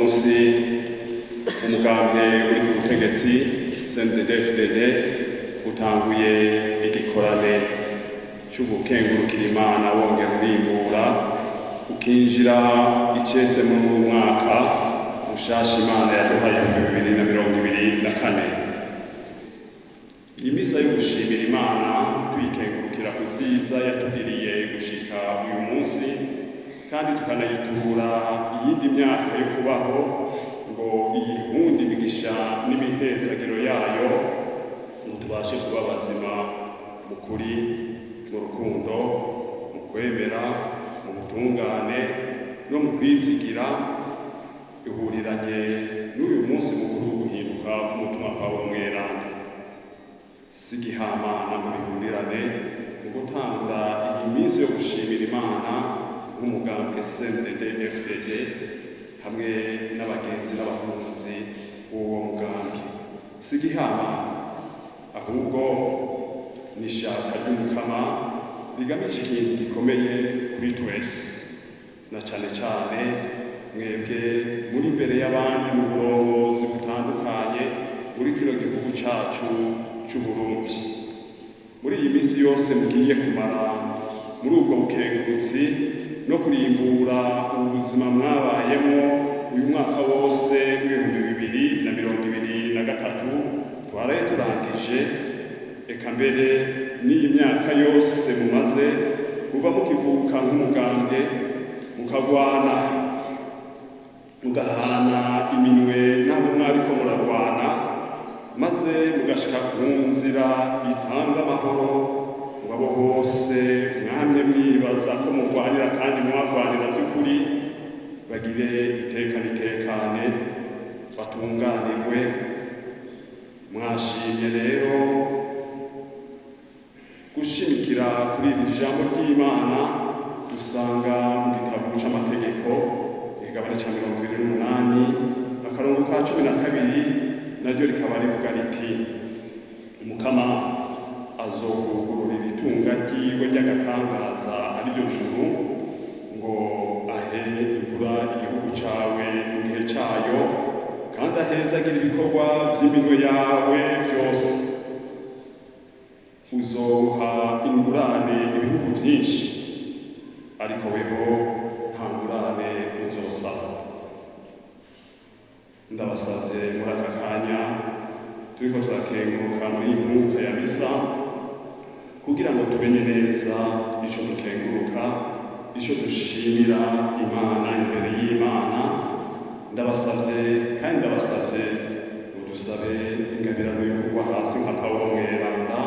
munsi umugambwe uri ku butegetsi CNDD-FDD utanguye igikorane c'ugukengurukira Imana wongera urimbura ukinjira icese mu mwaka mushasha Imana yaduhaye 2024. Imisa yo gushimira Imana tuyikengurukira ku vyiza yatugiriye gushika uyu munsi, kandi tukanayitura iyindi myaka yo kubaho ngo iyihundi imigisha n'imihezagiro yayo ngo tubashe kuba bazima mu kuri, mu rukundo, mu kwemera, mu butungane no mu kwizigira, ihuriranye n'uyu munsi mukuru wo guhinduka k'umutima Pawulo mweranda. Sigihamana mu bihurirane mu gutangura iyi minsi yo gushimira Imana nk'umugambwe CNDD-FDD hamwe n'abagenzi n'abakunzi b'uwo mugambwe. Sigihamana ahubwo ni ishaka ry'Umukama rigamije ikintu gikomeye kuri twese, na cane cane mwebwe muri imbere y'abandi mu burongozi butandukanye muri kino gihugu cacu c'Uburundi. Muri iyi minsi yose mugiye kumara muri ubwo bukengurutsi no kurimbura ubuzima mwabayemo uyu mwaka wose w'2023 twaraye turangije, eka mbere n'iyi myaka yose mumaze kuva mukivuka nk'umugambwe mukagwana mugahana iminwe n'abo mwariko murarwana, maze mugashika ku nzira itanga amahoro ngo abo bose mwamye mwibaza ko murwanira kandi mwagwanira by'ukuri bagire itekane batunganirwe. Mwashimye rero gushimikira kuri iri jambo ry'Imana dusanga mu gitabo c'amategeko igabane ca 28 akarongo ka 12 naryo rikaba rivuga riti Umukama azokugururira itunga ryiwe ry'agatangaza ariryo juru ngo ahe imvura igihugu cawe mu gihe cayo, kandi ahezagira ibikorwa vy'iminwe yawe vyose. Uzoha ingurane ibihugu vyinshi, ariko weho nta ngurane uzosaba. Ndabasavye muri aka kanya turiko turakenguruka muri iyi mwuka ya misa kugira ngo tumenye neza ico dukenguruka, ico dushimira Imana imbere y'Imana. Ndabasavye ngo dusabe ingabirano yo kugwa hasi nka Pawulo mweranda,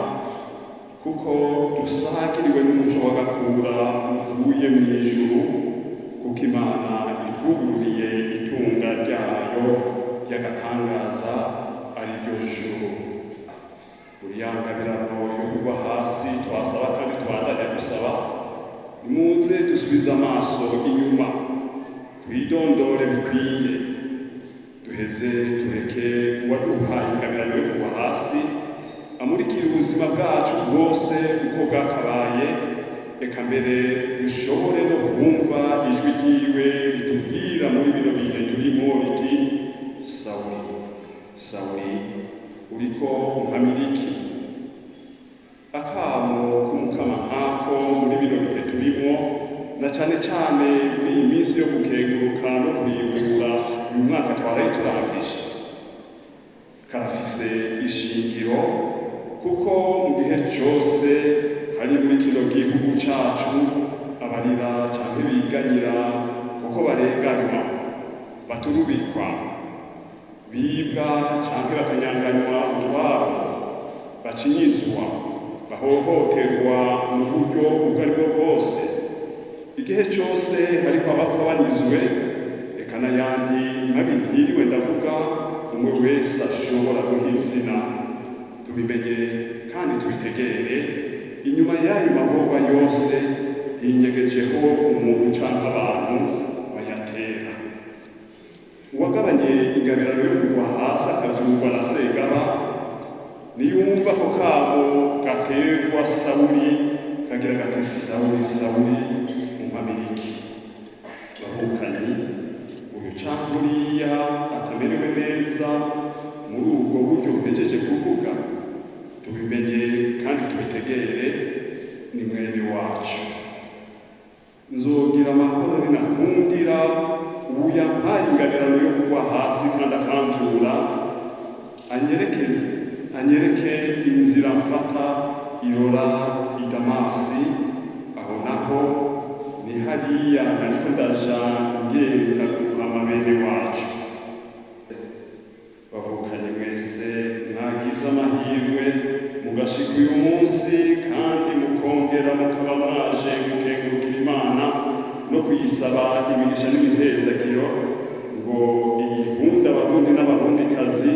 kuko dusagiriwe n'umuco w'agakura uvuye mw'ijuru, kuko Imana itwugururiye itunga ryayo ry'agatangaza ariryo juru. Muri ya ngabirano yo kugwa hasi twasaba kandi tubandanya gusaba, nimuze dusubize amaso inyuma twidondore bikwiye, duheze tureke uwaduhaye ingabirano yo kugwa hasi amurikira ubuzima bwacu bwose uko bwakabaye, eka mbere dushobore no kumva ijwi ryiwe ritubwira muri bino bihe turimo riti Sawuli uriko umpamira iki? Akamo k'Umukama nkako muri bino bihe turimo, na cane cane muri iyi minsi yo gukenguruka no kurimbura uyu mwaka twaraye turangije, karafise ishingiro, kuko mu gihe cyose hari muri kino gihugu cacu abarira canke biganyira kuko barenganywa, baturubikwa, bibwa canke bakanyanganywa utwabo, bacinyizwa, bahohoterwa mu buryo ubwo aribwo bwose. Igihe cyose hariko abapfa banyizwe, eka n'ayandi mabi ntiriwe ndavuga, umwe wese ashobora guha izina. Tubimenye kandi tubitegere, inyuma y'ayo magorwa yose hinyegejeho umuntu canke abantu bayatera. Uwagabanye ingabirano yo kugwa hasi akazurwa na Segaba niyumva ko kamo gaterwa Sawuli kagira gati Sawuli umpamira iki? Bavukanye uyu canke uriya buryo mpejeje kuvuga tubimenye kandi tubitegere ni mwene wacu. Nzogira amahoro ninakundira ubu yampaye ingabirano yo kugwa hasi kandi akantura, anyereke inzira mfata irora i Damasi, aho naho ni hariya nariko ndaja ngenda guhama bene wacu. Bavukanye mwese mwagize amahirwe mugashika uyu munsi kandi mukongera mukaba mwaje gukengurukira Imana no kuyisaba imigisha n'imihezagiro ngo iyihunde abarundi n'abarundikazi,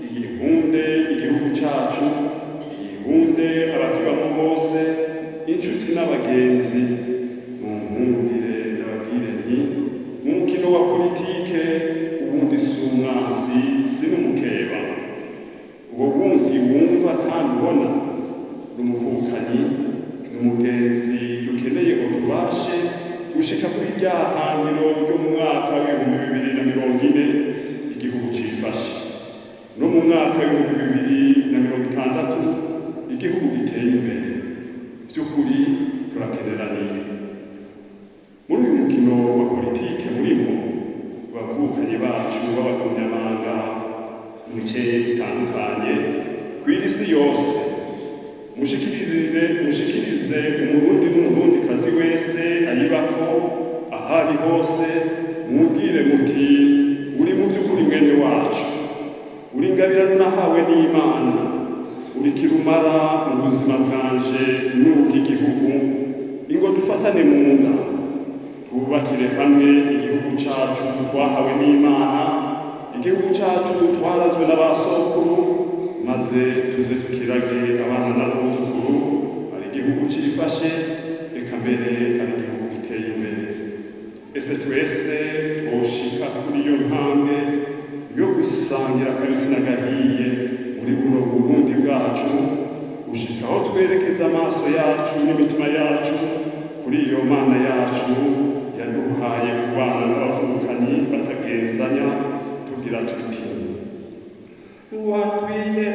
iyihunde igihugu cacu, iyihunde abakibamo bose, inshuti n'abagenzi. Munkundire ndababwire nti mu mukino wa politike ubundi si umwasi si n'umukeba, uwo wundi wumva kandi ubona n'umuvukanyi n'umugenzi dukeneye ngo tubashe gushika kuri rya hangiro ryo mu mwaka w'ibihumbi 2040 igihugu cifashe, no mu mwaka w'ibihumbi 2060 igihugu giteye imbere. Vy'ukuri turakeneraniye muri uyu mukino wa politike murimo bavukanye bacu b'abagumyamanga mu bice bitandukanye kw'iri si yose. Mushikirize umurundi n'umurundikazi wese ayibako ahari hose, mubwire muti uri mu vy'ukuri mwene wacu, uri ingabirano nahawe n'Imana, uri kirumara mu buzima bwanje n'ubw'igihugu. Ingo dufatane mu nda twubakire hamwe igihugu cacu twahawe n'Imana, igihugu cacu twarazwe n'abasokuru, maze tuze tukirage abana n'abuzukuru. Ari igihugu cifashe, eka mbere ari igihugu giteye imbere. Ese twese twoshika kuri iyo ntambwe yo gusangira kabisi n'agahiye muri buno Burundi bwacu, gushika aho twerekeza amaso yacu n'imitima yacu kuri iyo Mana yacu yaduhaye kubana n'abavukanyi batagenzanya, tugira tuti watwiye